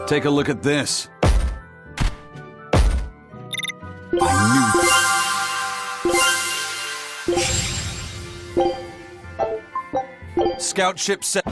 Take a look at this. Scout ship set.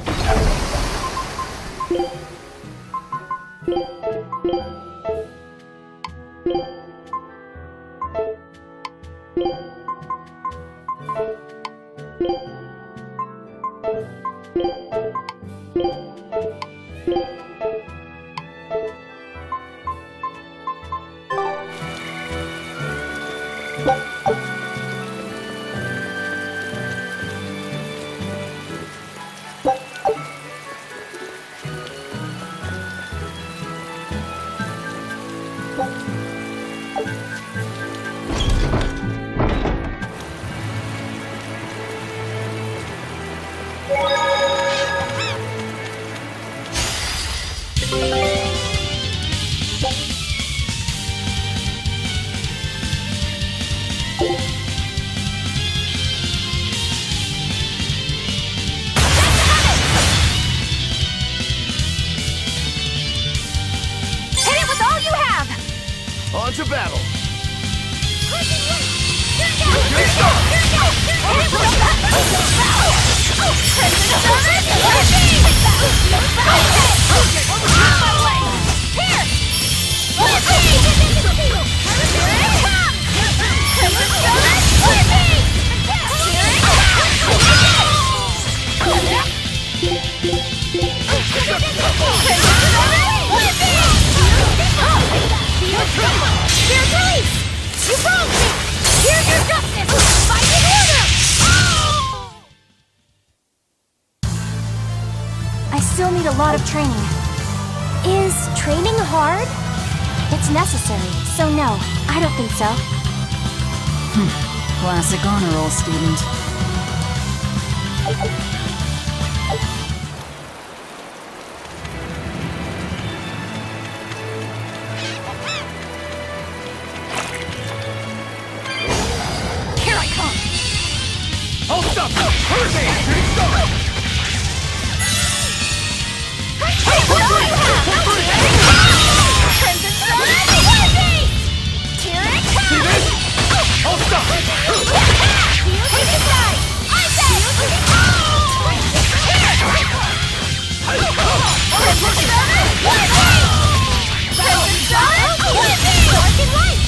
On to battle! I still need a lot of training. Is training hard? It's necessary, so no, I don't think so. Classic honor roll student. Here I come! I'll stop! Hurricane! Crimson Sun! Here it comes! See this? I'll stop! You take the side! I say! Here! Crimson Sun! Crimson Sun! Dark and light!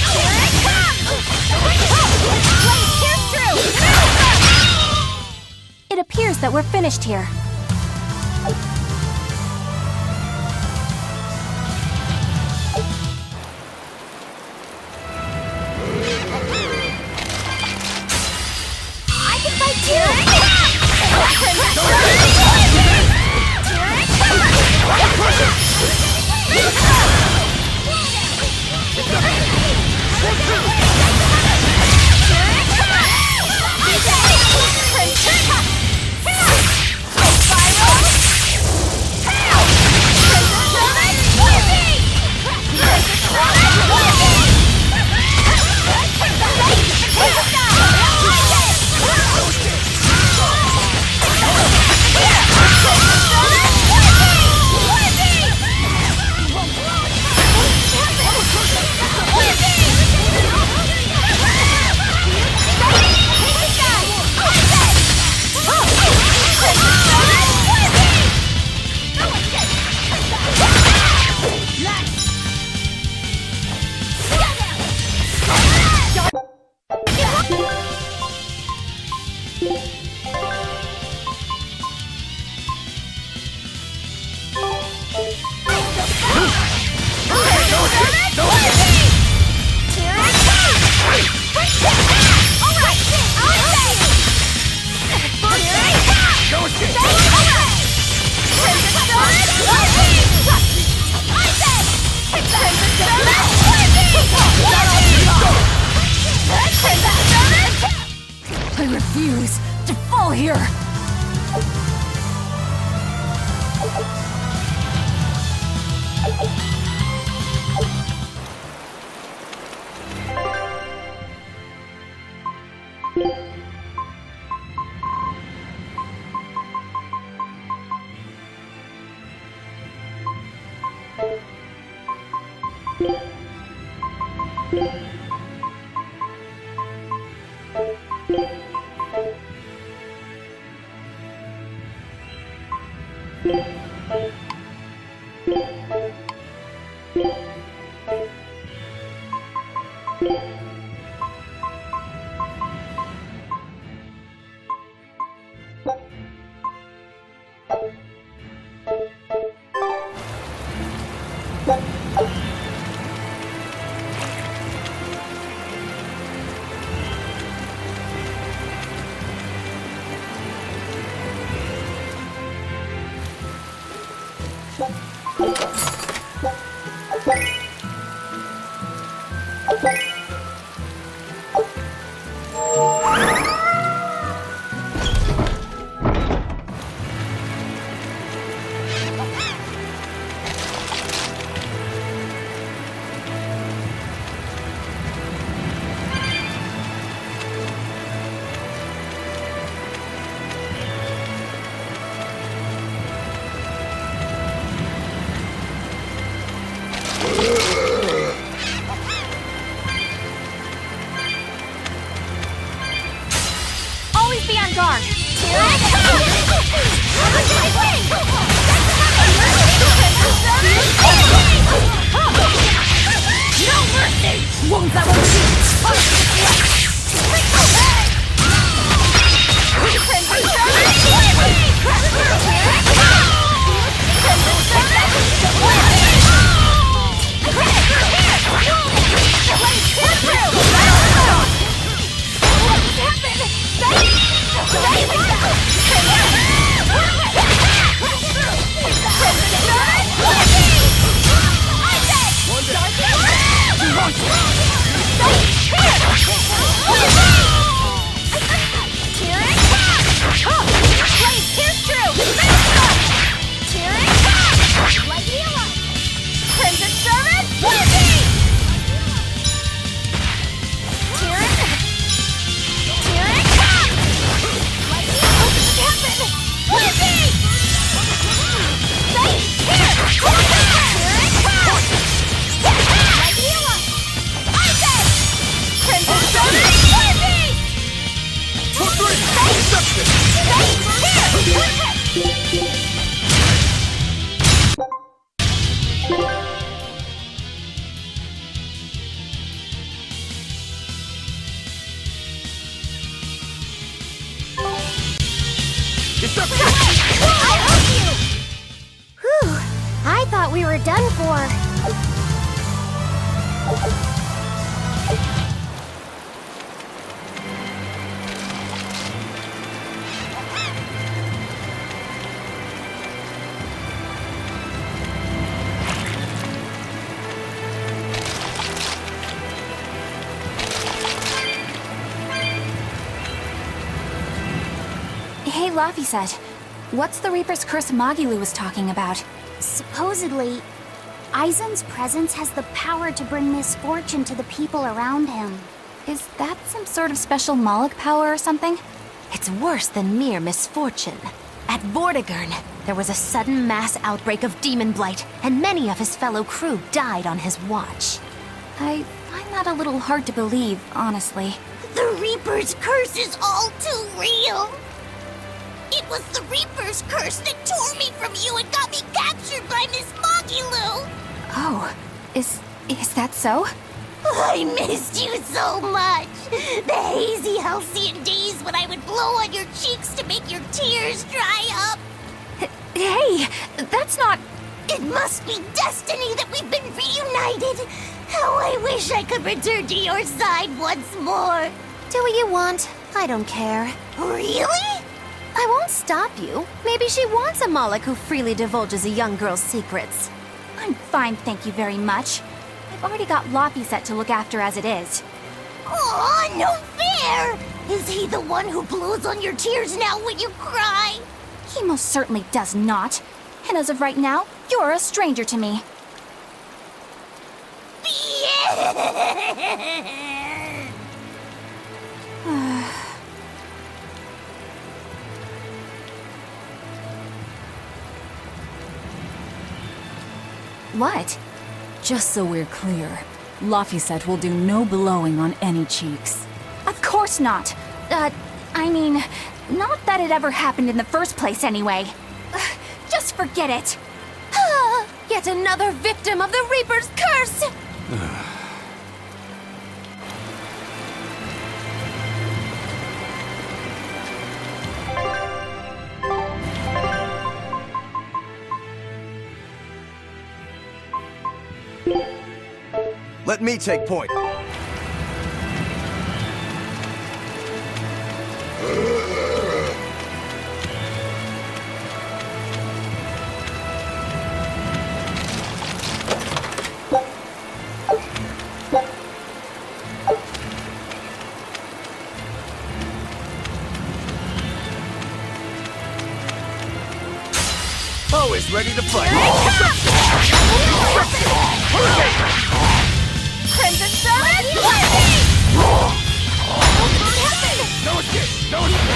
Here it comes! Blade pierce through! It appears that we're finished here. I refuse to fall here! Always be on guard. No mercy! Won't that one Whew, I thought we were done for. Hey, Laphicet. What's the Reaper's Curse Magilu was talking about? Supposedly, Aizen's presence has the power to bring misfortune to the people around him. Is that some sort of special Moloch power or something? It's worse than mere misfortune. At Vortigern, there was a sudden mass outbreak of demon blight, and many of his fellow crew died on his watch. I find that a little hard to believe, honestly. The Reaper's curse is all too real. It was the Reaper's curse that tore me from you and got me captured by Miss Magilu. Oh, is that so? I missed you so much. The hazy halcyon days when I would blow on your cheeks to make your tears dry up. Hey, that's not... It must be destiny that we've been reunited. How I wish I could return to your side once more. Do what you want. I don't care. Really? I won't stop you. Maybe she wants a Moloch who freely divulges a young girl's secrets. I'm fine, thank you very much. I've already got Laphicet to look after as it is. Aw, no fair! Is he the one who blows on your tears now when you cry? He most certainly does not. And as of right now, you're a stranger to me. What? Just so we're clear, Laphicet will do no blowing on any cheeks. Of course not. I mean, not that it ever happened in the first place anyway. Just forget it. Yet another victim of the Reaper's curse! Let me take point. Always ready to fight. Crimson Summit! No escape! No escape!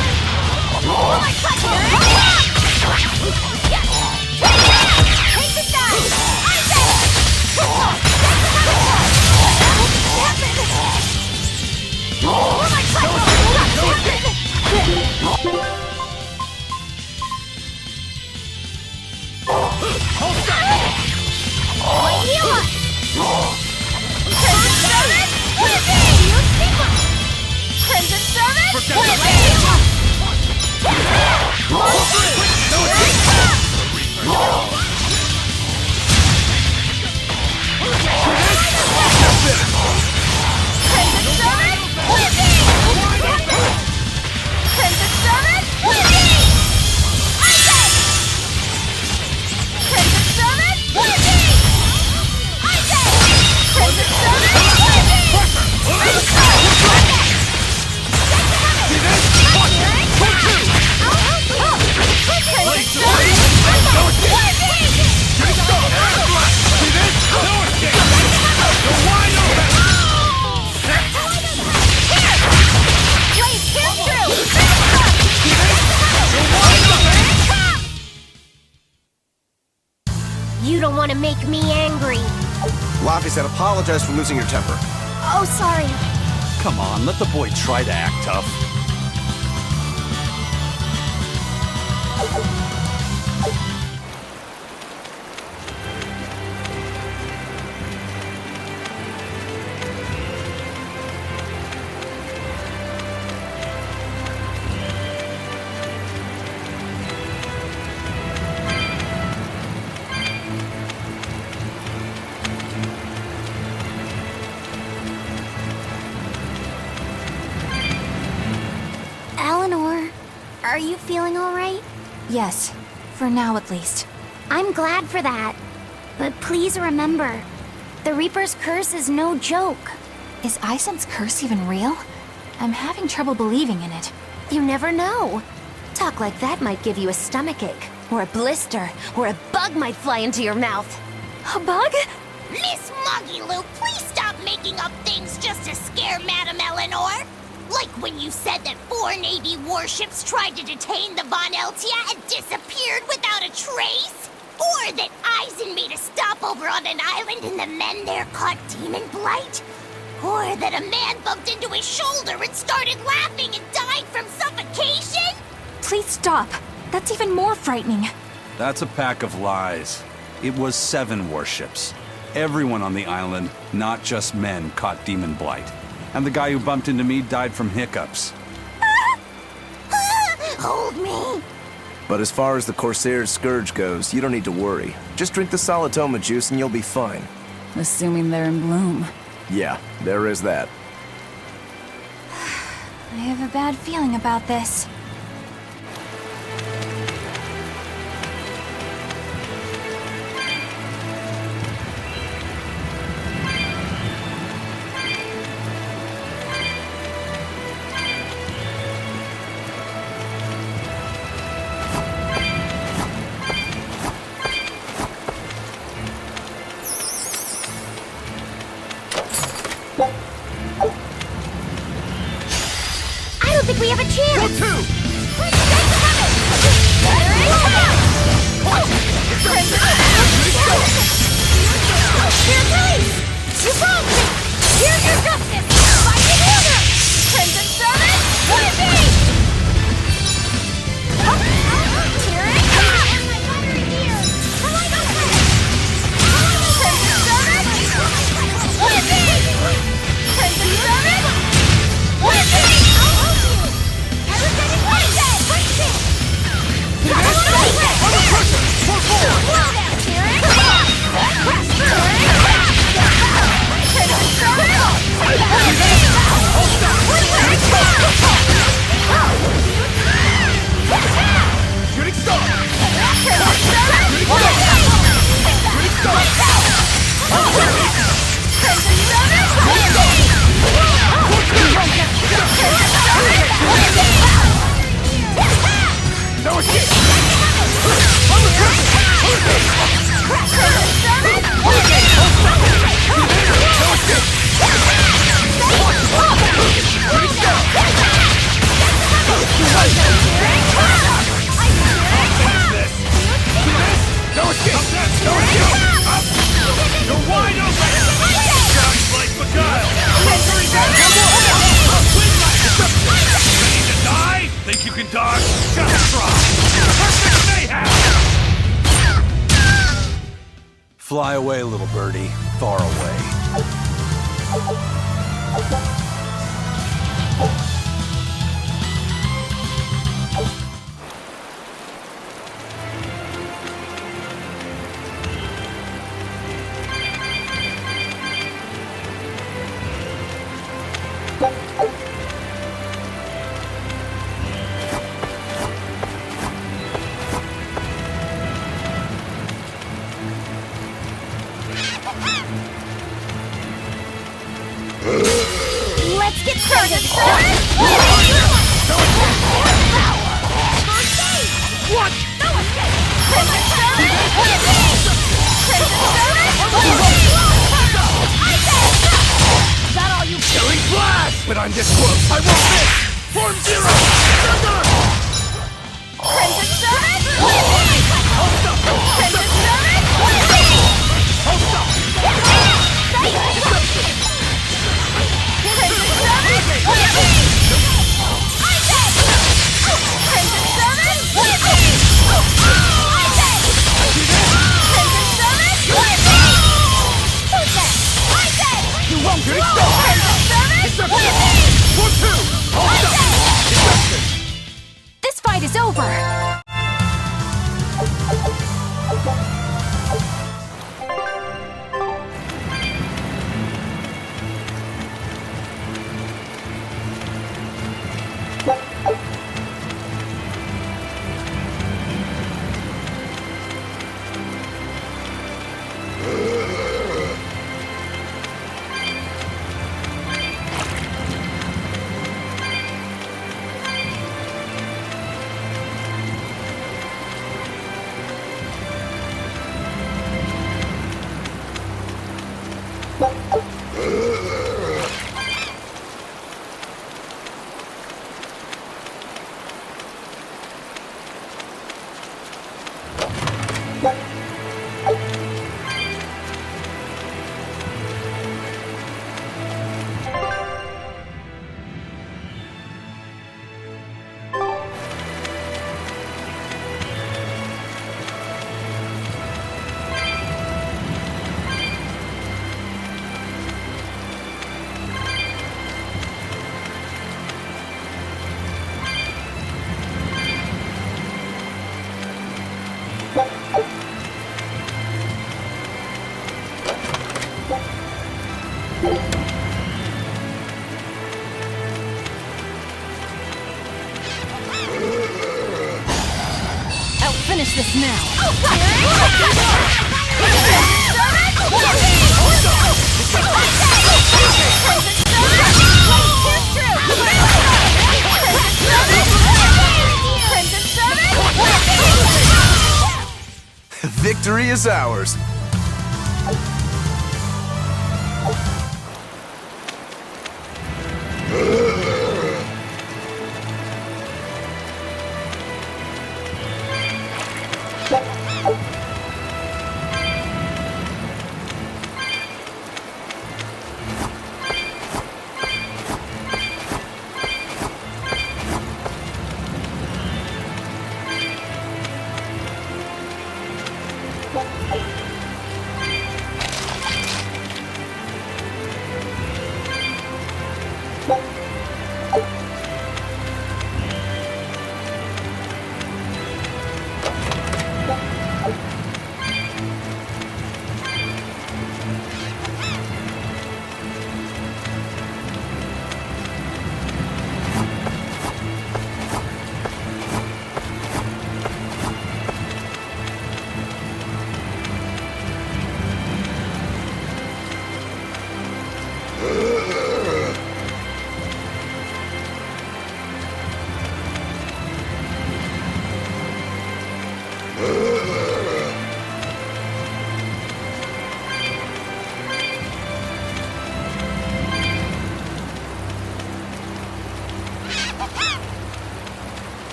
Take the dive! Crimson Summit! You don't want to make me angry. Laffy said apologize for losing your temper. Oh, sorry. Come on, let the boy try to act tough. Eleanor, are you feeling all right? Yes, for now at least. I'm glad for that. But please remember, the Reaper's curse is no joke. Is Isem's curse even real? I'm having trouble believing in it. You never know. Talk like that might give you a stomachache, or a blister, or a bug might fly into your mouth. A bug? Miss Moggy-Lou, please stop making up things just to scare Madame Eleanor. Like when you said that 4 Navy warships tried to detain the Von Eltia and disappeared without a trace? Or that Eisen made a stopover on an island and the men there caught demon blight? Or that a man bumped into his shoulder and started laughing and died from suffocation? Please stop. That's even more frightening. That's a pack of lies. It was 7 warships. Everyone on the island, not just men, caught demon blight. And the guy who bumped into me died from hiccups. Hold me. But as far as the Corsair's Scourge goes, you don't need to worry. Just drink the Solitoma juice and you'll be fine. Assuming they're in bloom. Yeah, there is that. I have a bad feeling about this. I don't think we have a chance. Go two! Here, police! You wronged me! Here's your justice! Fight in order! Crimson Summit, Whippy! Here it comes! Crimson Summit, Whippy! Crimson Summit, Whippy! Everybody push it! Push it! Here it comes! Crimson Summit, Fly away, little birdie. Far away. Let's get started, sir! What? No escape! Crimson Servant! Crimson Is that all you Killing flash! But I'm this close. I won't miss! Form zero! Crimson Servant! Crimson Servant! This fight is over! Finish this now. Victory is ours.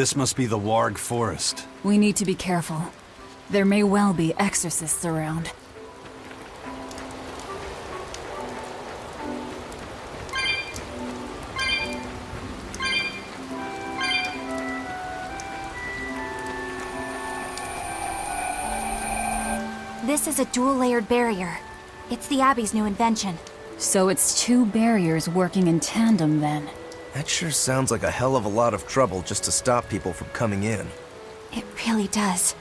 This must be the Warg Forest. We need to be careful. There may well be exorcists around. This is a dual-layered barrier. It's the Abbey's new invention. So it's two barriers working in tandem then. That sure sounds like a hell of a lot of trouble just to stop people from coming in. It really does.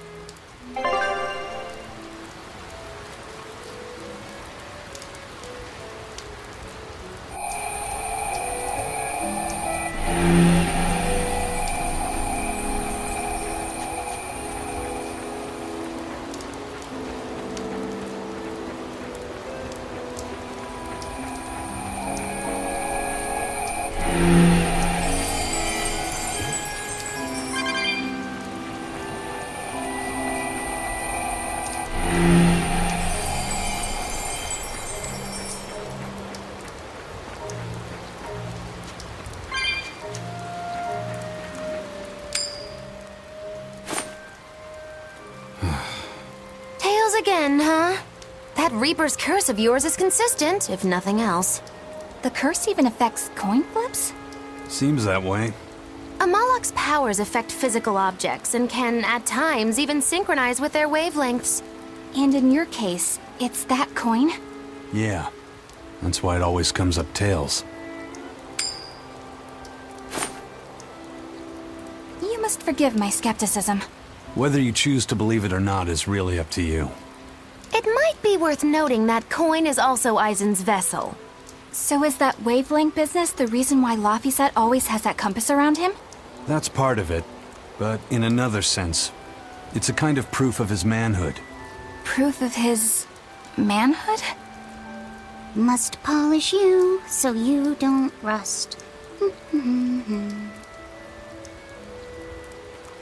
Again, huh? That Reaper's curse of yours is consistent, if nothing else. The curse even affects coin flips? Seems that way. Amalok's powers affect physical objects and can, at times, even synchronize with their wavelengths. And in your case, it's that coin? Yeah. That's why it always comes up tails. You must forgive my skepticism. Whether you choose to believe it or not is really up to you. It might be worth noting that coin is also Eisen's vessel. So is that wavelength business the reason why Laphicet always has that compass around him? That's part of it, but in another sense, it's a kind of proof of his manhood. Proof of his... manhood? Must polish you so you don't rust.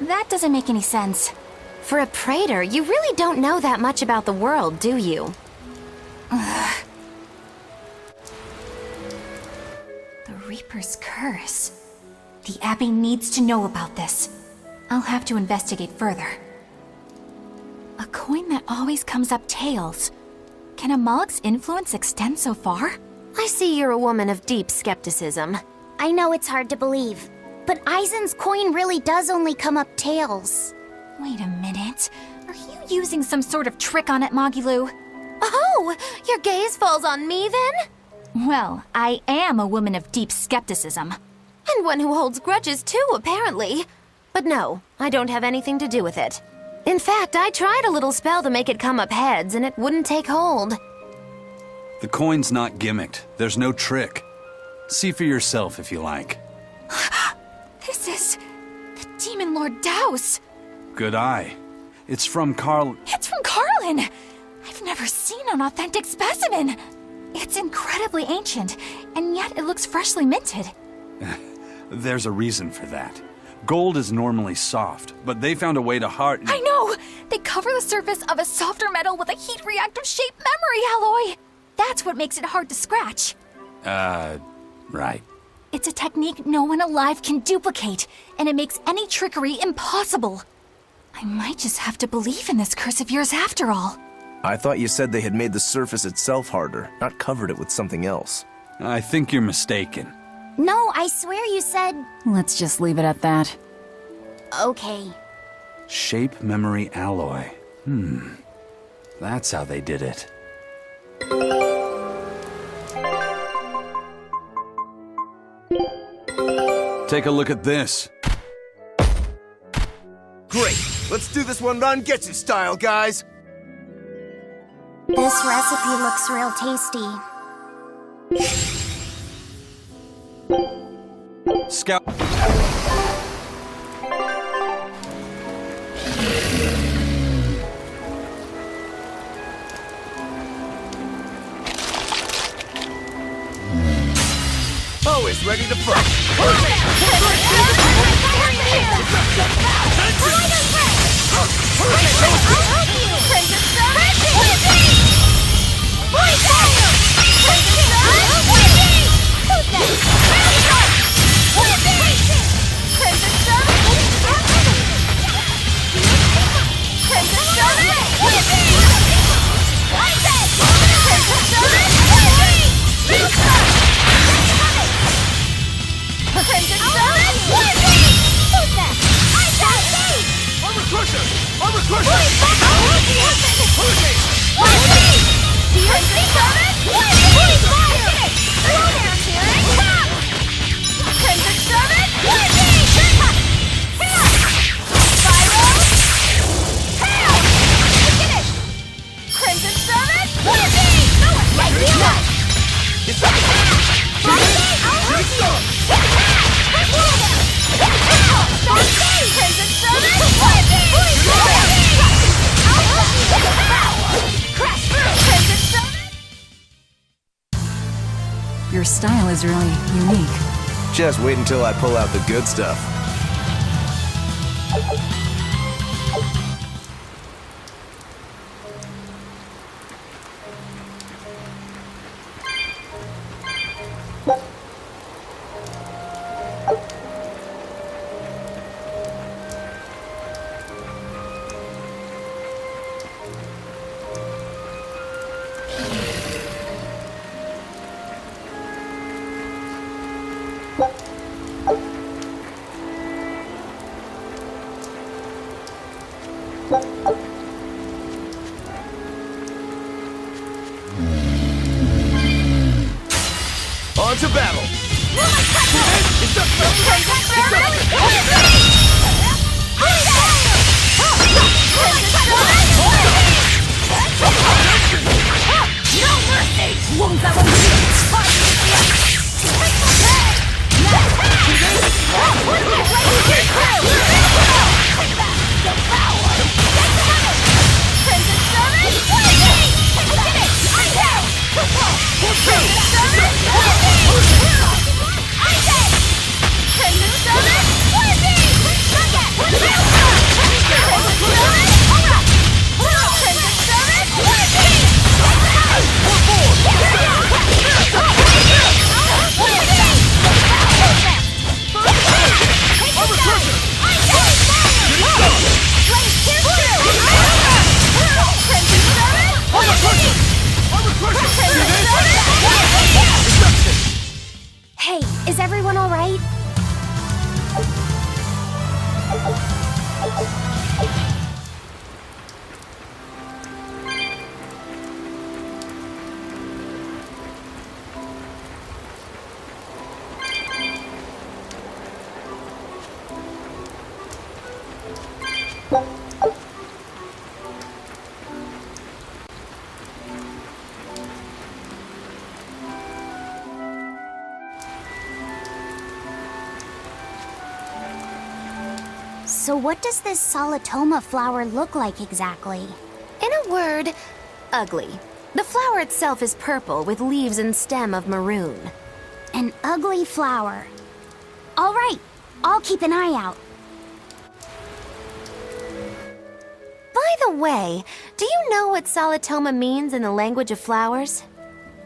That doesn't make any sense. For a praetor, you really don't know that much about the world, do you? Ugh. The Reaper's curse. The Abbey needs to know about this. I'll have to investigate further. A coin that always comes up tails. Can Amalok's influence extend so far? I see you're a woman of deep skepticism. I know it's hard to believe, but Eisen's coin really does only come up tails. Wait a minute. Are you using some sort of trick on it, Magilu? Oh, your gaze falls on me then? Well, I am a woman of deep skepticism. And one who holds grudges too, apparently. But no, I don't have anything to do with it. In fact, I tried a little spell to make it come up heads, and it wouldn't take hold. The coin's not gimmicked. There's no trick. See for yourself if you like. This is... the Demon Lord Daus. Good eye. It's from Carl... It's from Carlin! I've never seen an authentic specimen. It's incredibly ancient, and yet it looks freshly minted. There's a reason for that. Gold is normally soft, but they found a way to harden... I know! They cover the surface of a softer metal with a heat-reactive shape memory alloy! That's what makes it hard to scratch. Right. It's a technique no one alive can duplicate, and it makes any trickery impossible. I might just have to believe in this curse of yours after all. I thought you said they had made the surface itself harder, not covered it with something else. I think you're mistaken. No, I swear you said... Let's just leave it at that. Okay. Shape memory alloy. That's how they did it. Take a look at this. Great! Let's do this one run Getsu style, guys! This recipe looks real tasty. Scout... Always ready to fight! Your style is really unique. Just wait until I pull out the good stuff. On to battle! Hey, is everyone all right? So what does this Solitoma flower look like exactly? In a word, ugly. The flower itself is purple with leaves and stem of maroon. An ugly flower. All right, I'll keep an eye out. By the way, do you know what Solitoma means in the language of flowers?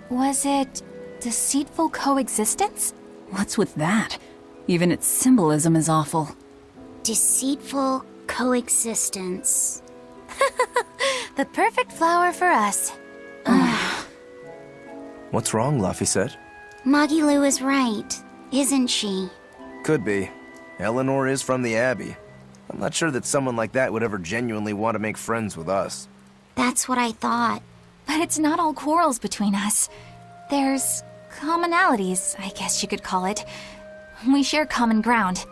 Was it deceitful coexistence? What's with that? Even its symbolism is awful. Deceitful coexistence. The perfect flower for us. What's wrong, Luffy said? Magilu is right, isn't she? Could be. Eleanor is from the Abbey. I'm not sure that someone like that would ever genuinely want to make friends with us. That's what I thought. But it's not all quarrels between us. There's commonalities, I guess you could call it. We share common ground.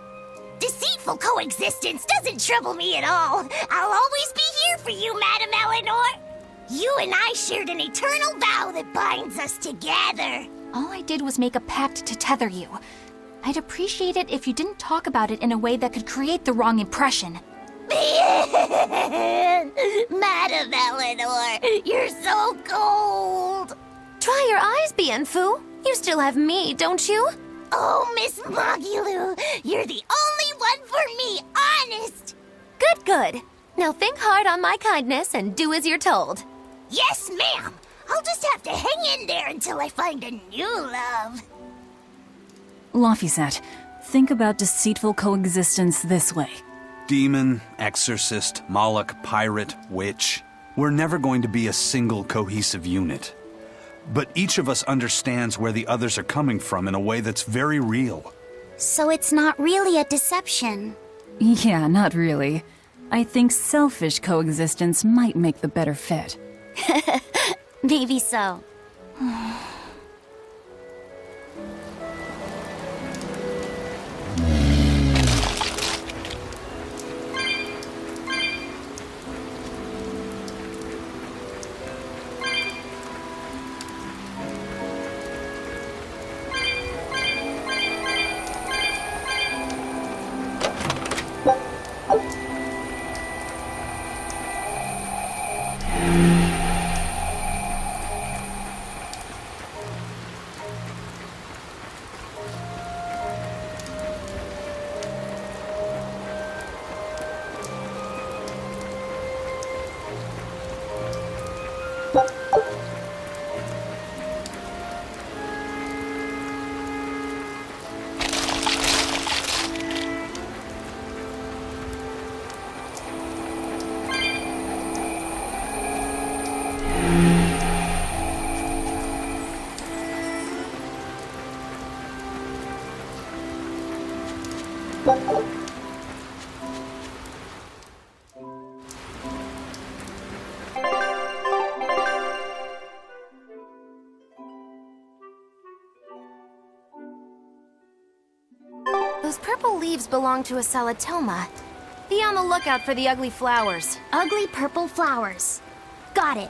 Deceitful coexistence doesn't trouble me at all. I'll always be here for you, Madam Eleanor. You and I shared an eternal vow that binds us together. All I did was make a pact to tether you. I'd appreciate it if you didn't talk about it in a way that could create the wrong impression. Madam Eleanor, you're so cold. Try your eyes, Bienfu. You still have me, don't you? Oh, Miss Magilu, you're the only one for me, honest. Good, good. Now think hard on my kindness and do as you're told. Yes, ma'am. I'll just have to hang in there until I find a new love. Laphicet, think about deceitful coexistence this way. Demon, exorcist, Moloch, pirate, witch. We're never going to be a single cohesive unit. But each of us understands where the others are coming from in a way that's very real. So it's not really a deception. Yeah, not really. I think selfish coexistence might make the better fit. Maybe so. Those purple leaves belong to a salatoma. Be on the lookout for the ugly flowers. Ugly purple flowers. Got it.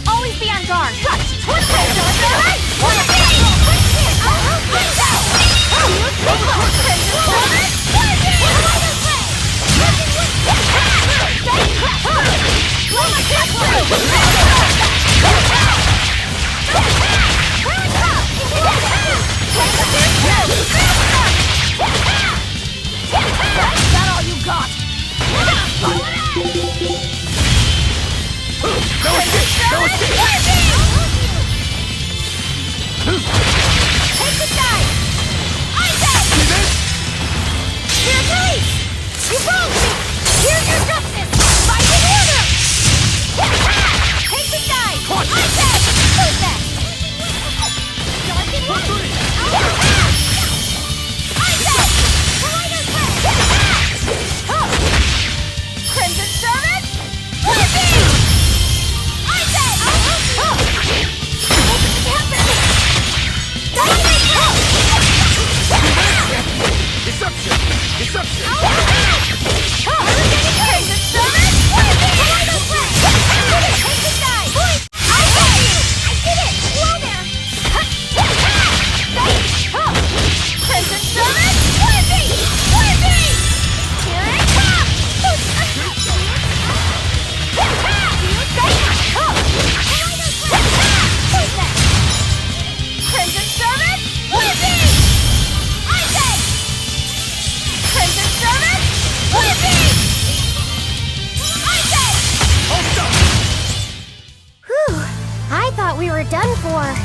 Always be on guard. I thought we were done for.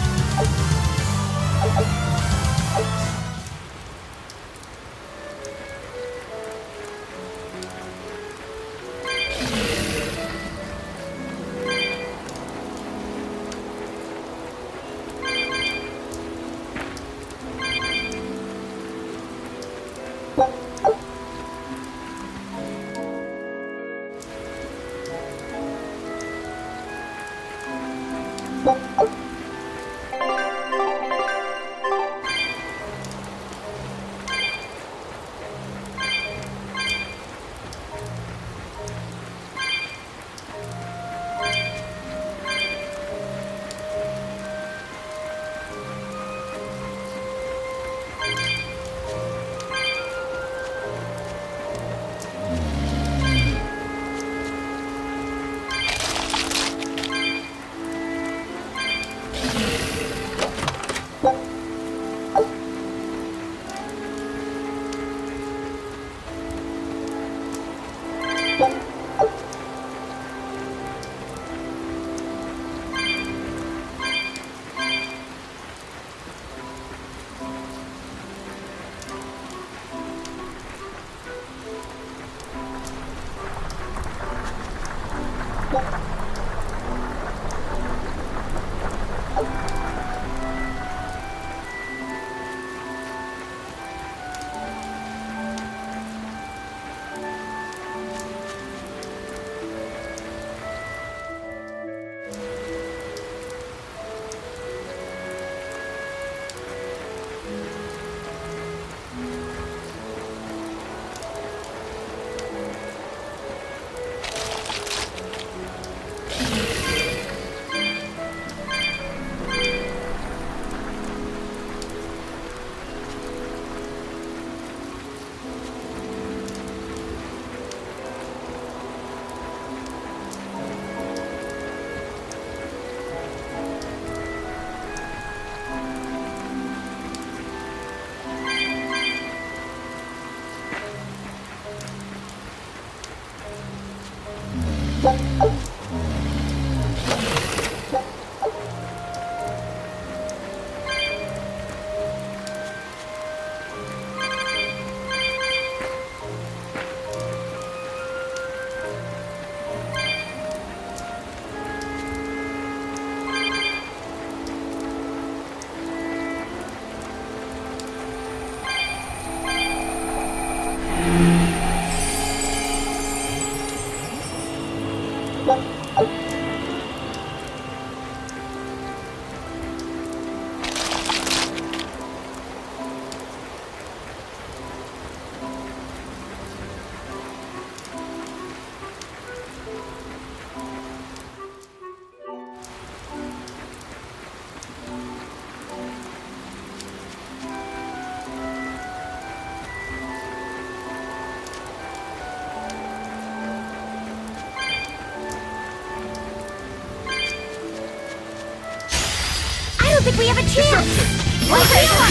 I don't think we have a chance! What are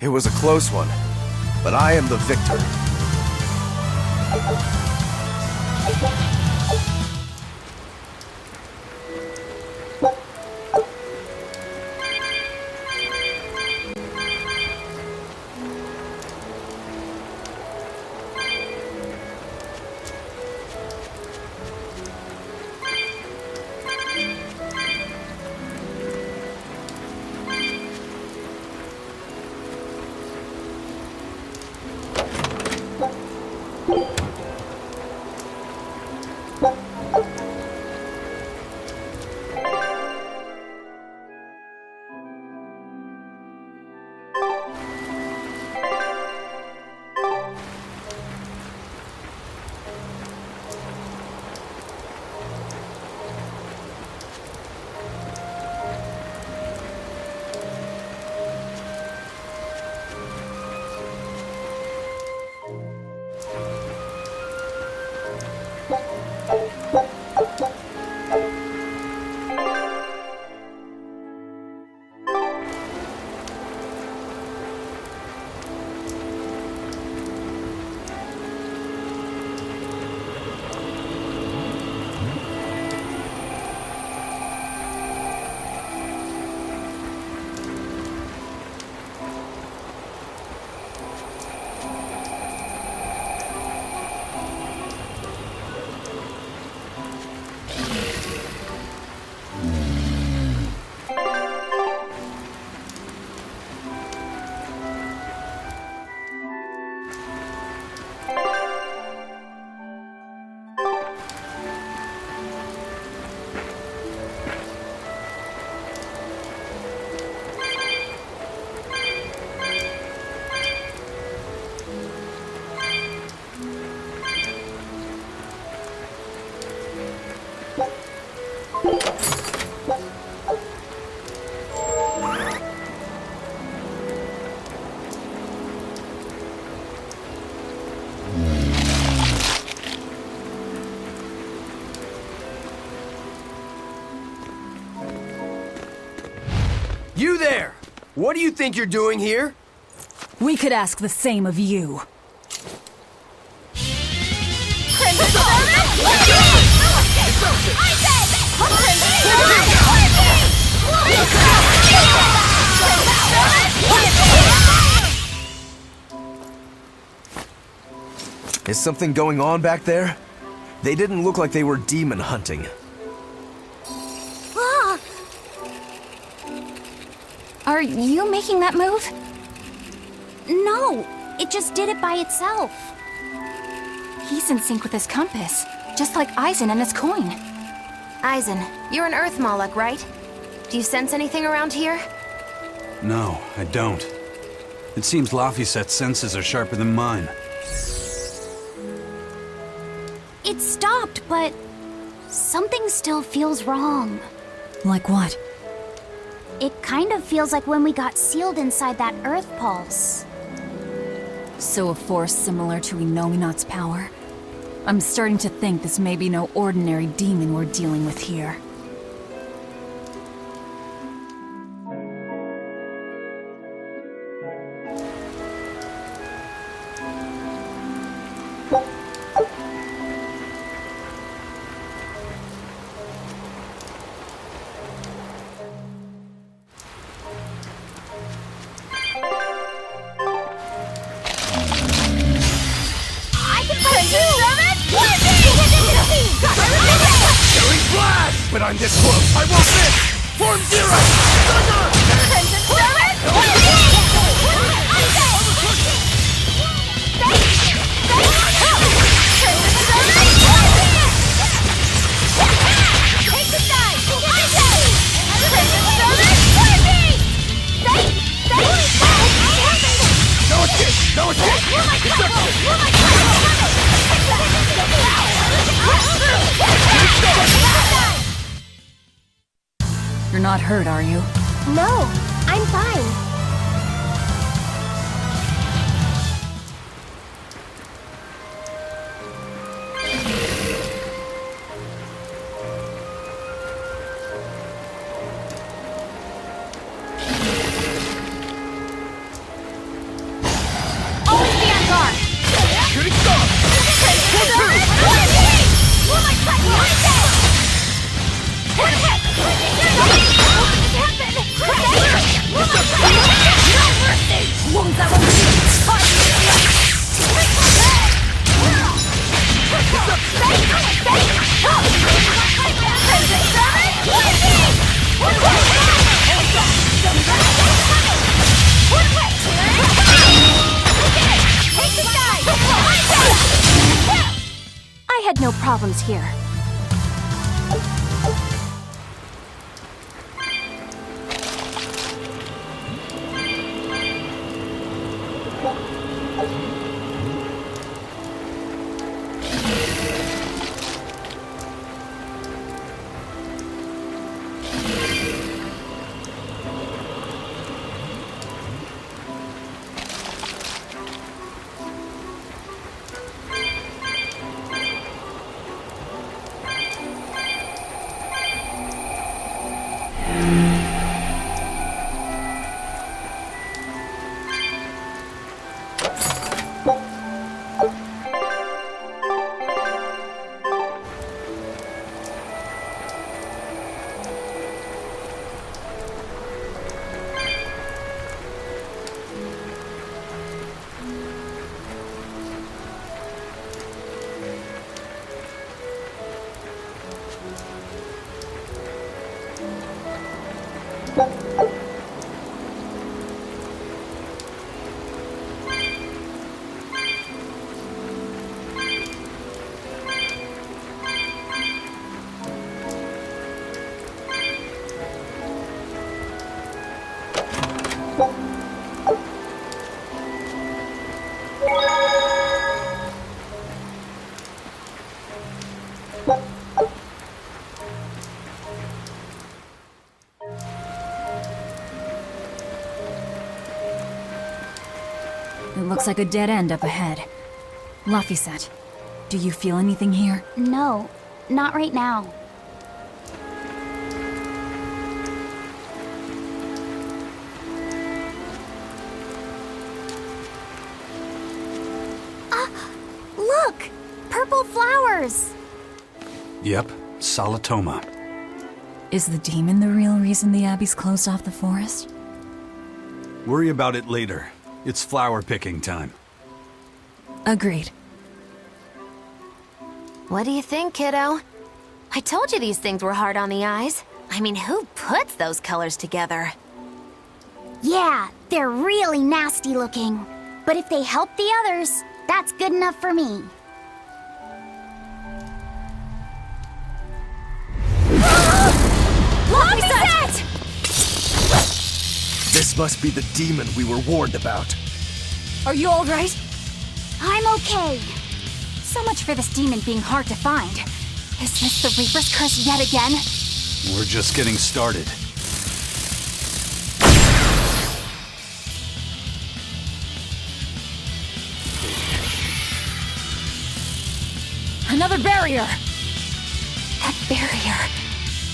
It was a close one, but I am the victor. You there! What do you think you're doing here? We could ask the same of you. Is something going on back there? They didn't look like they were demon hunting. Are you making that move? No, it just did it by itself. He's in sync with his compass, just like Eisen and his coin. Eisen, you're an Earth Moloch, right? Do you sense anything around here? No, I don't. It seems Laphicet's senses are sharper than mine. It stopped, but something still feels wrong. Like what? It kind of feels like when we got sealed inside that Earth Pulse. So a force similar to Inominat's power? I'm starting to think this may be no ordinary demon we're dealing with here. But I'm this close! I won't miss! Form Zero! No escape! No escape! You're not hurt, are you? No, I'm fine. Shooting star! I had no problems here. It looks like a dead end up ahead. Laphicet, do you feel anything here? No, not right now. flowers. Yep, Salatoma. Is the demon the real reason the Abbey's closed off the forest? Worry about it later. It's flower picking time. Agreed. What do you think, kiddo? I told you these things were hard on the eyes. I mean, who puts those colors together? Yeah, they're really nasty looking. But if they help the others, that's good enough for me. Lobby set! This must be the demon we were warned about. Are you alright? I'm okay. So much for this demon being hard to find. Is this the Reaper's curse yet again? We're just getting started. Another barrier! That barrier.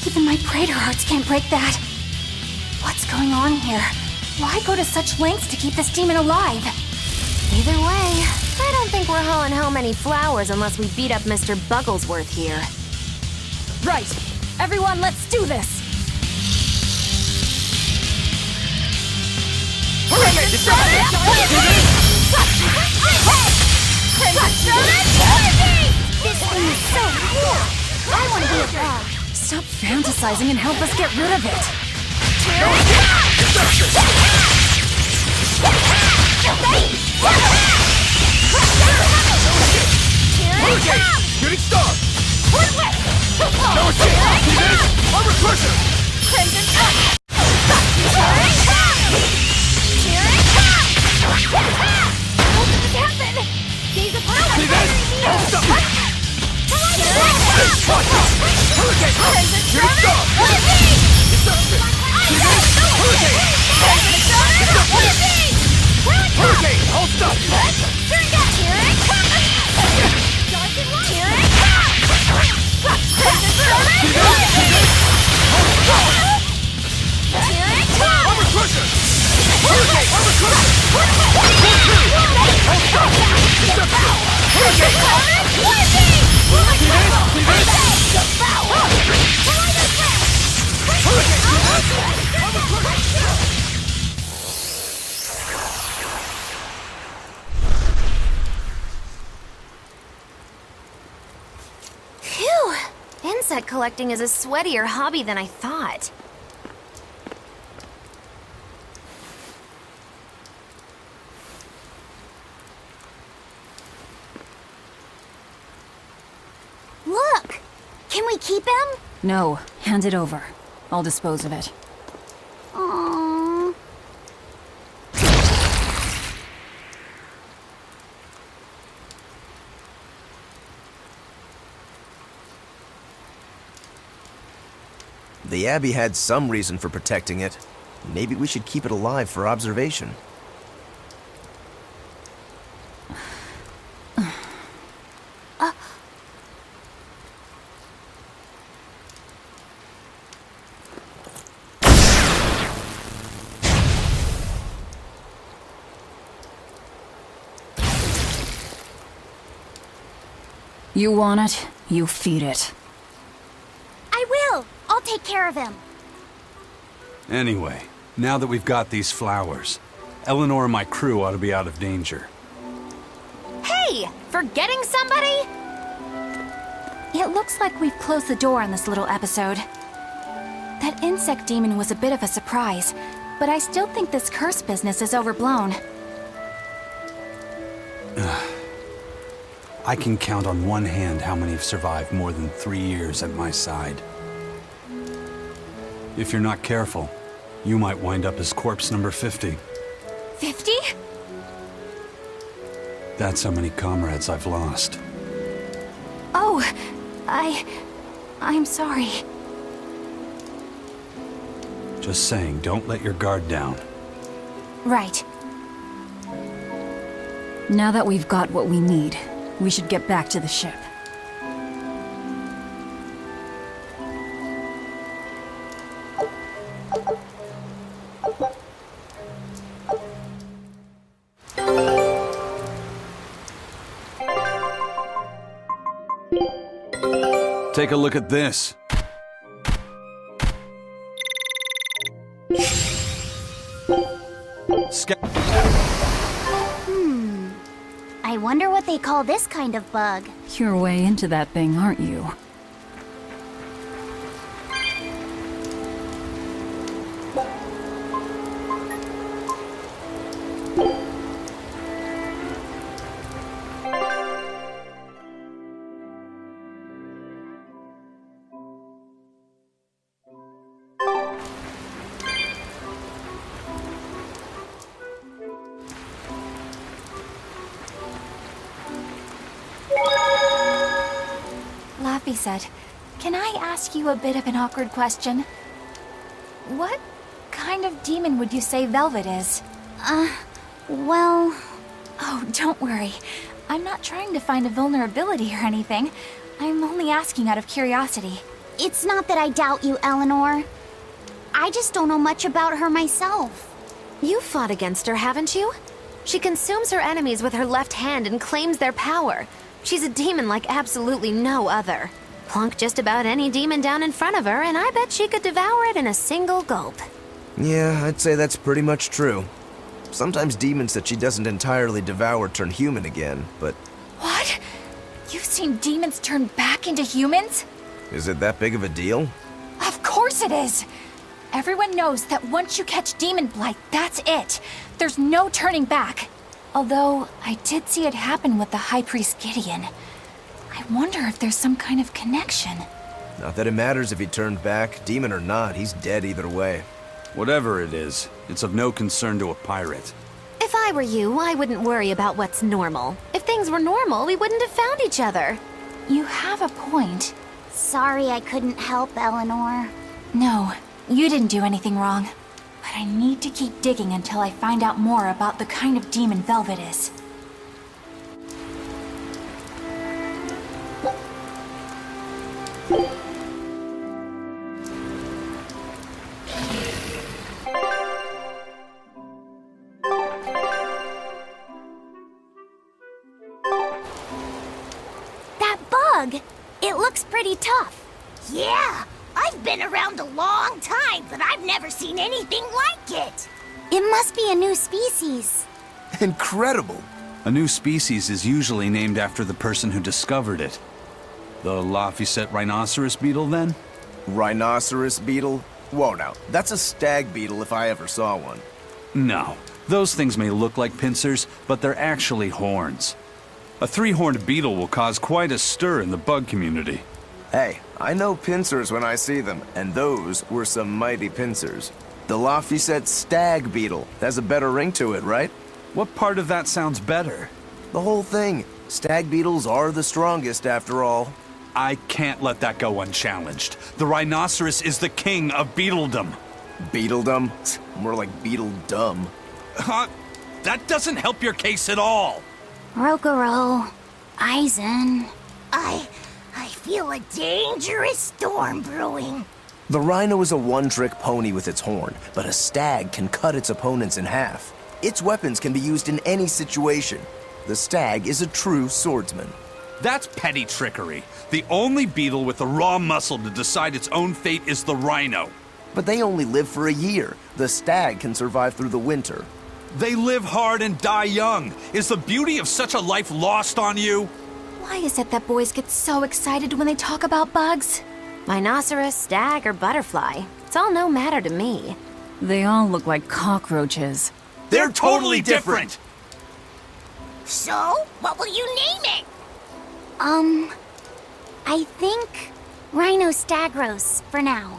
Even my Praetor hearts can't break that. What's going on here? Why go to such lengths to keep this demon alive? Either way, I don't think we're hauling home any flowers unless we beat up Mr. Bugglesworth here. Right! Everyone, let's do this! This thing is so cool. I want to be a dog. Stop fantasizing and help us get rid of it! Shooting star! No escape! See this? Armor crusher! See this? Don't stop it! Hurricane! Shooting star! Deception! See this? Hurricane! Deception! Hurricane! Hold stop! See this? Armor crusher! Hurricane! Armor crusher! Hold stop! Deception! Hurricane! See this? Phew! Insect collecting is a sweatier hobby than I thought. Look! Can we keep him? No, hand it over. I'll dispose of it. Aww. The Abbey had some reason for protecting it. Maybe we should keep it alive for observation. You want it, you feed it. I will. I'll take care of him. Anyway, now that we've got these flowers, Eleanor and my crew ought to be out of danger. Hey! Forgetting somebody? It looks like we've closed the door on this little episode. That insect demon was a bit of a surprise, but I still think this curse business is overblown. I can count on one hand how many have survived more than 3 years at my side. If you're not careful, you might wind up as corpse number 50. 50? That's how many comrades I've lost. Oh, I'm sorry. Just saying, don't let your guard down. Right. Now that we've got what we need, we should get back to the ship. Thank you. Take a look at this. I wonder what they call this kind of bug. You're way into that thing, aren't you? Laffy said, "Can I ask you a bit of an awkward question? What kind of demon would you say Velvet is?" Well... Oh, don't worry. I'm not trying to find a vulnerability or anything. I'm only asking out of curiosity. It's not that I doubt you, Eleanor. I just don't know much about her myself. You fought against her, haven't you? She consumes her enemies with her left hand and claims their power. She's a demon like absolutely no other. Plunk just about any demon down in front of her, and I bet she could devour it in a single gulp. Yeah, I'd say that's pretty much true. Sometimes demons that she doesn't entirely devour turn human again, but What? You've seen demons turn back into humans? is it that big of a deal? Of course it is! Everyone knows that once you catch demon blight, that's it. There's no turning back. Although, I did see it happen with the High Priest Gideon. I wonder if there's some kind of connection. Not that it matters if he turned back, demon or not, he's dead either way. Whatever it is, it's of no concern to a pirate. If I were you, I wouldn't worry about what's normal. If things were normal, we wouldn't have found each other. You have a point. Sorry I couldn't help, Eleanor. No, you didn't do anything wrong. But I need to keep digging until I find out more about the kind of demon Velvet is. That bug! It looks pretty tough. Yeah, I've been around a long time, but I've never seen anything like it. It must be a new species. Incredible! A new species is usually named after the person who discovered it. The Laphicet rhinoceros beetle, then? Rhinoceros beetle? Whoa now, that's a stag beetle if I ever saw one. No. Those things may look like pincers, but they're actually horns. A three-horned beetle will cause quite a stir in the bug community. Hey, I know pincers when I see them, and those were some mighty pincers. The Laphicet stag beetle has a better ring to it, right? What part of that sounds better? The whole thing. Stag beetles are the strongest after all. I can't let that go unchallenged. The rhinoceros is the king of beetledom. Beetledom? More like beetle dumb. Huh? That doesn't help your case at all. Rokuro. Aizen. I feel a dangerous storm brewing. The rhino is a one-trick pony with its horn, but a stag can cut its opponents in half. Its weapons can be used in any situation. The stag is a true swordsman. That's petty trickery. The only beetle with the raw muscle to decide its own fate is the rhino. But they only live for a year. The stag can survive through the winter. They live hard and die young. Is the beauty of such a life lost on you? Why is it that boys get so excited when they talk about bugs? Rhinoceros, stag, or butterfly. It's all no matter to me. They all look like cockroaches. They're totally different! So, what will you name it? I think Rhinostagros for now.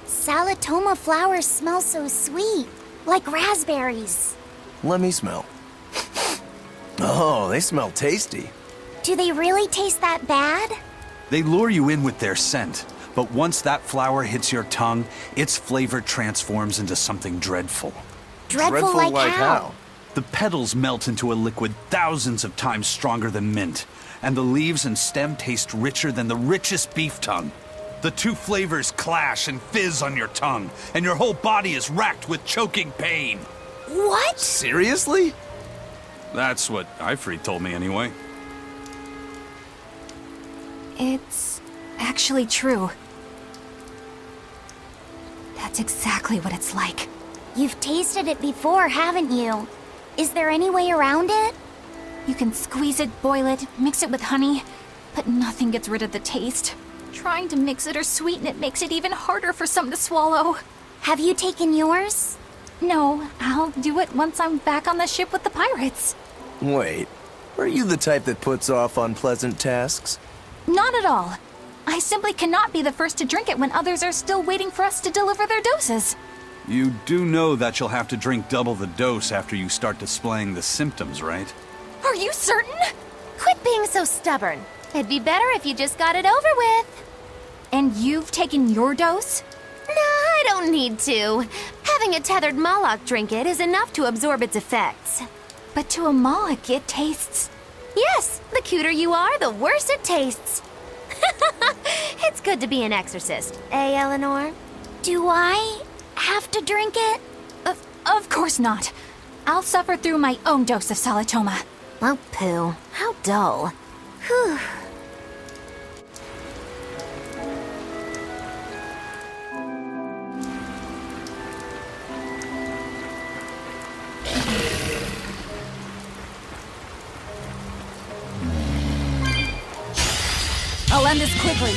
Salatoma flowers smell so sweet. Like raspberries. Let me smell. Oh, they smell tasty. Do they really taste that bad? They lure you in with their scent, but once that flower hits your tongue, its flavor transforms into something dreadful. Dreadful like how? The petals melt into a liquid thousands of times stronger than mint, and the leaves and stem taste richer than the richest beef tongue. The two flavors clash and fizz on your tongue, and your whole body is racked with choking pain. What? Seriously? That's what Ifrit told me anyway. It's actually true. That's exactly what it's like. You've tasted it before, haven't you? Is there any way around it? You can squeeze it, boil it, mix it with honey, but nothing gets rid of the taste. Trying to mix it or sweeten it makes it even harder for some to swallow. Have you taken yours? No, I'll do it once I'm back on the ship with the pirates. Wait, are you the type that puts off unpleasant tasks? Not at all. I simply cannot be the first to drink it when others are still waiting for us to deliver their doses. You do know that you'll have to drink double the dose after you start displaying the symptoms, right? Are you certain? Quit being so stubborn. It'd be better if you just got it over with. And you've taken your dose? No, I don't need to. Having a tethered Moloch drink it is enough to absorb its effects. But to a Moloch, it tastes... Yes, the cuter you are, the worse it tastes. It's good to be an exorcist, eh, Eleanor? Do I have to drink it? Of course not. I'll suffer through my own dose of Salatoma. Oh, pooh. How dull. Whew. I'll end this quickly.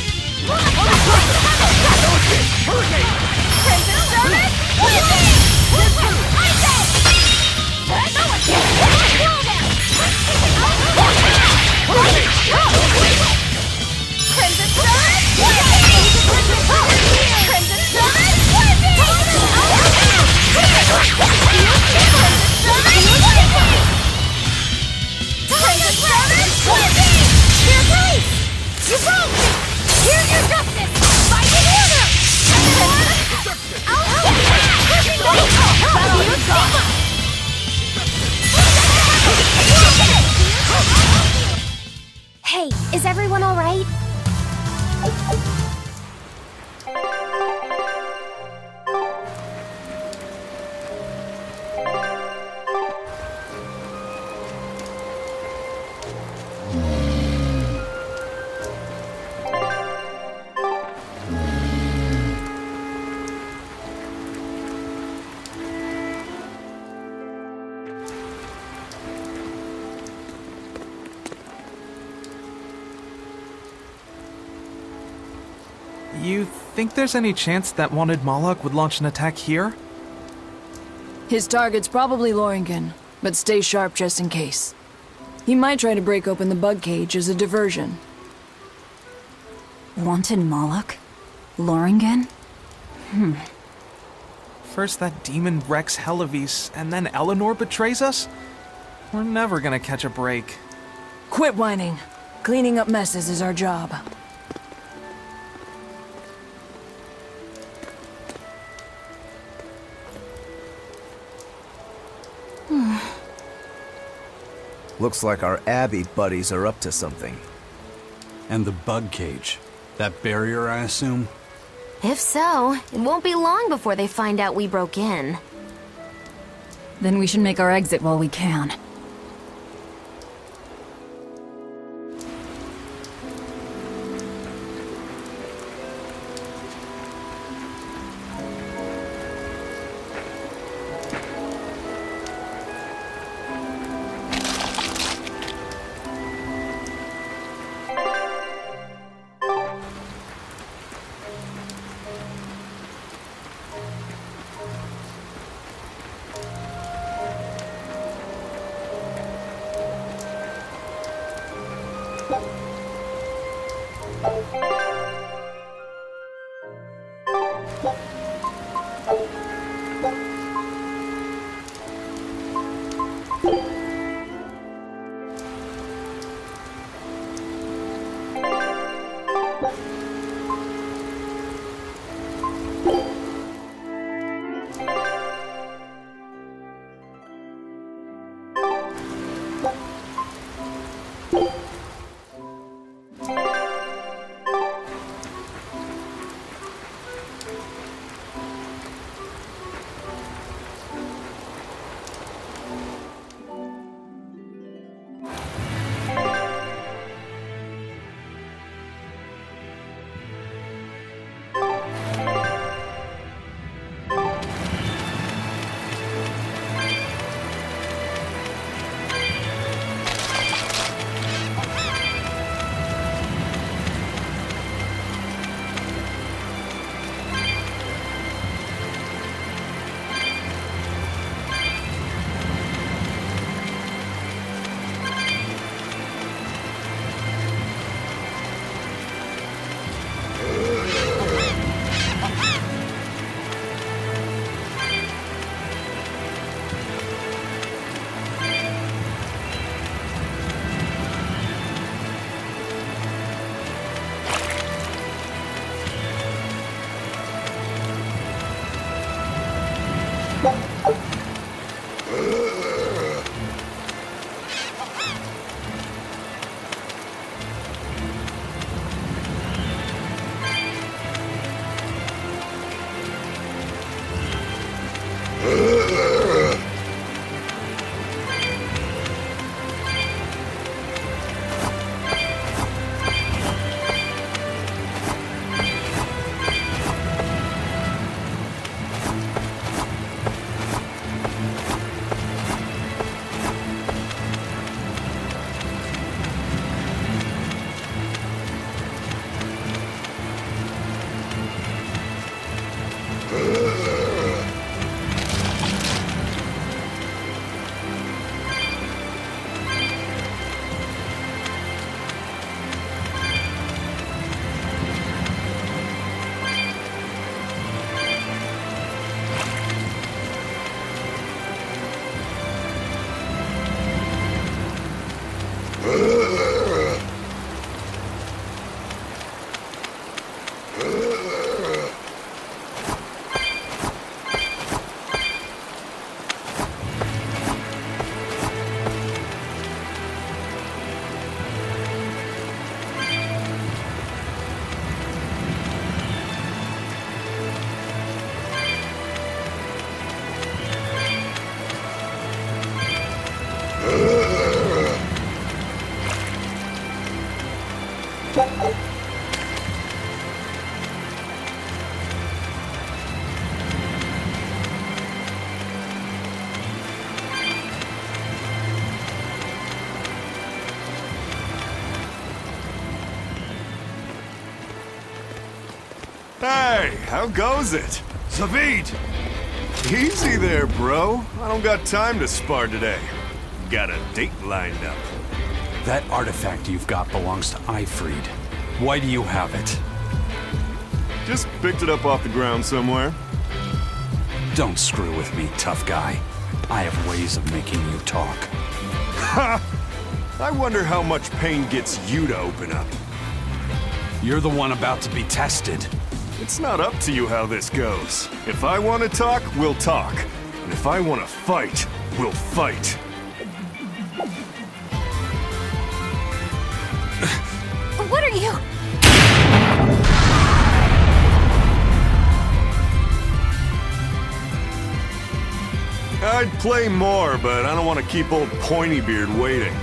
Hey, is everyone all right? You think there's any chance that wanted Moloch would launch an attack here? His target's probably Loringen, but stay sharp just in case. He might try to break open the bug cage as a diversion. Wanted Moloch? Loringen? First that demon Rex Helivis, and then Eleanor betrays us? We're never gonna catch a break. Quit whining. Cleaning up messes is our job. Looks like our Abbey buddies are up to something. And the bug cage. That barrier, I assume? If so, it won't be long before they find out we broke in. Then we should make our exit while we can. Hey, how goes it? Zavid! Easy there, bro. I don't got time to spar today. Got a date lined up. That artifact you've got belongs to Ifried. Why do you have it? Just picked it up off the ground somewhere. Don't screw with me, tough guy. I have ways of making you talk. Ha! I wonder how much pain gets you to open up. You're the one about to be tested. It's not up to you how this goes. If I want to talk, we'll talk. And if I want to fight, we'll fight. What are you? I'd play more, but I don't want to keep old Pointybeard waiting.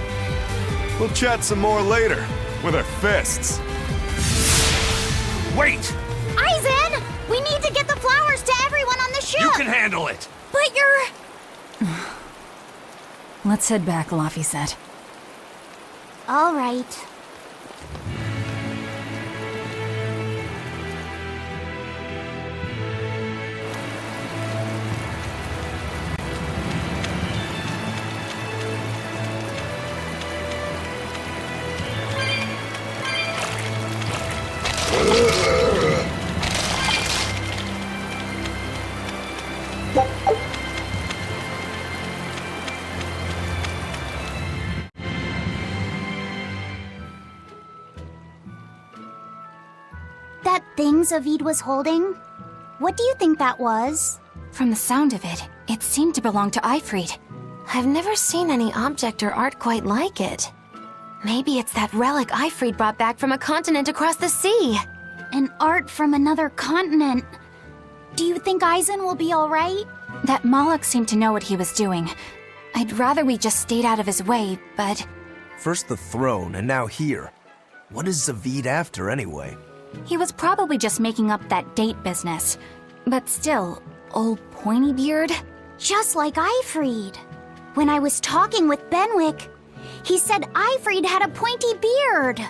We'll chat some more later, with our fists. Wait! Aizen! We need to get the flowers to everyone on the ship! You can handle it! But you're... Let's head back, Laffy said. All right. That thing Zavid was holding? What do you think that was? From the sound of it, it seemed to belong to Ifried. I've never seen any object or art quite like it. Maybe it's that relic Ifrid brought back from a continent across the sea. An art from another continent. Do you think Aizen will be alright? That Moloch seemed to know what he was doing. I'd rather we just stayed out of his way, but... First the throne, and now here. What is Zavid after, anyway? He was probably just making up that date business. But still, old pointy beard? Just like Ifrid. When I was talking with Benwick, he said Ifrid had a pointy beard.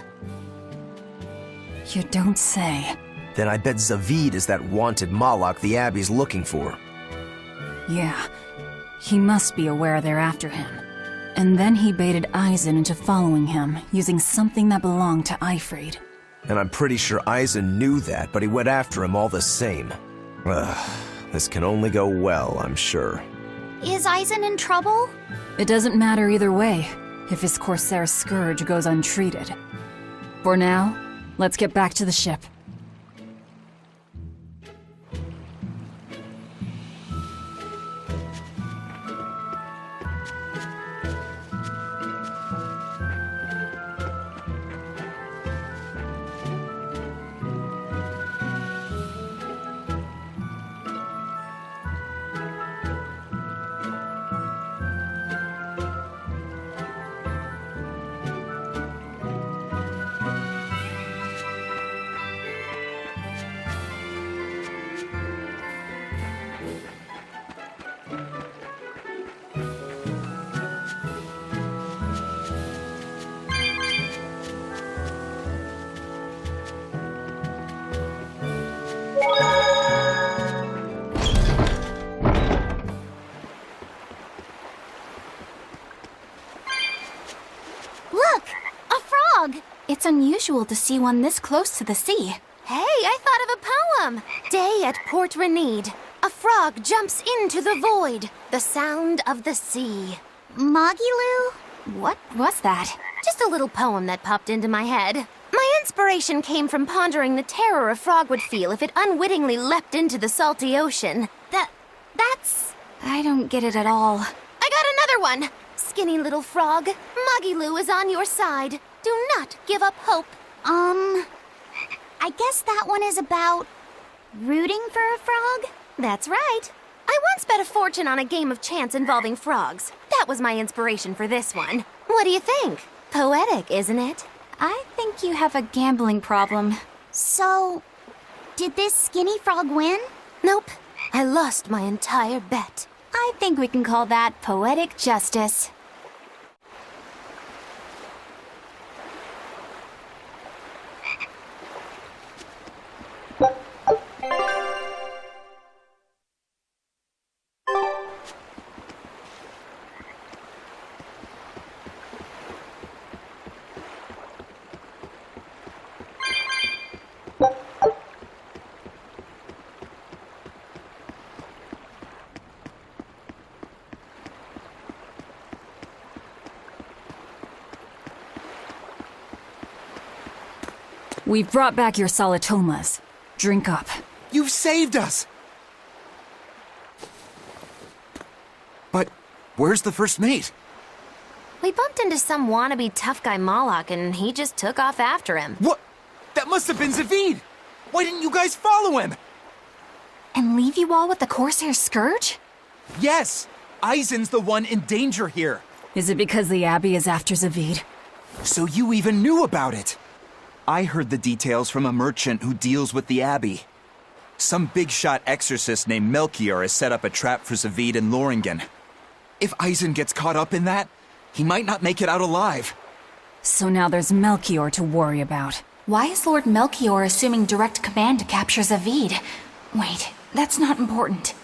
You don't say. Then I bet Zavid is that wanted Moloch the Abbey's looking for. Yeah. He must be aware they're after him. And then he baited Aizen into following him, using something that belonged to Ifrid. And I'm pretty sure Aizen knew that, but he went after him all the same. Ugh, this can only go well, I'm sure. Is Aizen in trouble? It doesn't matter either way, if his Corsair scourge goes untreated. For now, let's get back to the ship. Look! A frog! It's unusual to see one this close to the sea. Hey, I thought of a poem! Day at Port Renede. A frog jumps into the void. The sound of the sea. Magilu? What was that? Just a little poem that popped into my head. My inspiration came from pondering the terror a frog would feel if it unwittingly leapt into the salty ocean. That's... I don't get it at all. I got another one! Skinny little frog, Magilu is on your side. Do not give up hope. I guess that one is about rooting for a frog? That's right. I once bet a fortune on a game of chance involving frogs. That was my inspiration for this one. What do you think? Poetic, isn't it? I think you have a gambling problem. So, did this skinny frog win? Nope. I lost my entire bet. I think we can call that poetic justice. We've brought back your solitomas. Drink up. You've saved us! But where's the first mate? We bumped into some wannabe tough guy Moloch and he just took off after him. What? That must have been Zavid! Why didn't you guys follow him? And leave you all with the Corsair Scourge? Yes! Aizen's the one in danger here. Is it because the Abbey is after Zavid? So you even knew about it? I heard the details from a merchant who deals with the Abbey. Some big-shot exorcist named Melchior has set up a trap for Zavid and Loringen. If Aizen gets caught up in that, he might not make it out alive. So now there's Melchior to worry about. Why is Lord Melchior assuming direct command to capture Zavid? Wait, that's not important.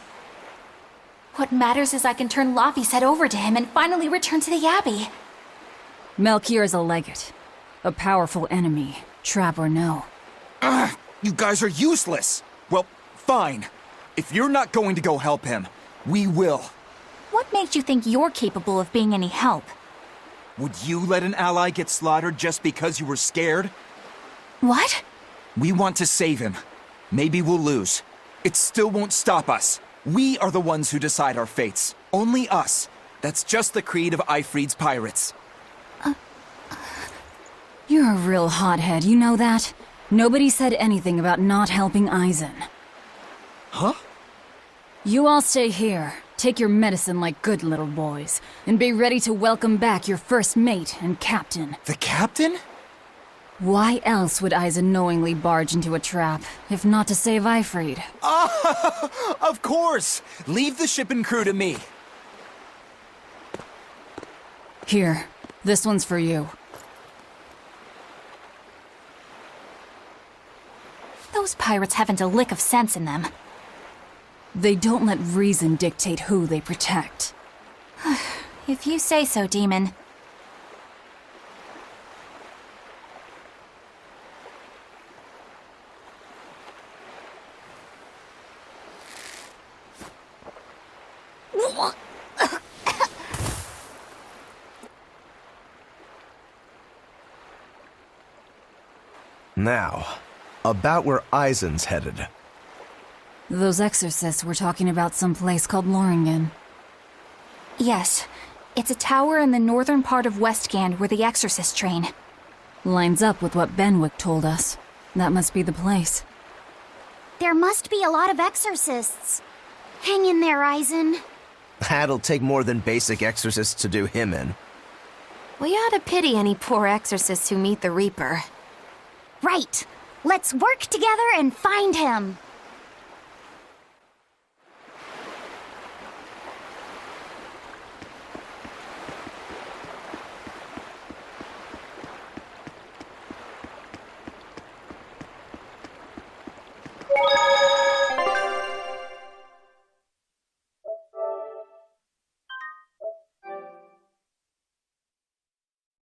What matters is I can turn Laffy's head over to him and finally return to the Abbey. Melchior is a legate. A powerful enemy, trap or no. Ugh, you guys are useless! Well, fine. If you're not going to go help him, we will. What makes you think you're capable of being any help? Would you let an ally get slaughtered just because you were scared? What? We want to save him. Maybe we'll lose. It still won't stop us. We are the ones who decide our fates. Only us. That's just the creed of Eifried's pirates. You're a real hothead, you know that? Nobody said anything about not helping Eisen. Huh? You all stay here, take your medicine like good little boys, and be ready to welcome back your first mate and captain. The captain? Why else would Eisen knowingly barge into a trap, if not to save Eifried? Of course! Leave the ship and crew to me. Here, this one's for you. Those pirates haven't a lick of sense in them. They don't let reason dictate who they protect. If you say so, Demon. Now, about where Eisen's headed. Those exorcists were talking about some place called Loringen. Yes, it's a tower in the northern part of Westgand where the exorcists train. Lines up with what Benwick told us. That must be the place. There must be a lot of exorcists. Hang in there, Eisen. That'll take more than basic exorcists to do him in. We ought to pity any poor exorcists who meet the Reaper. Right. Let's work together and find him.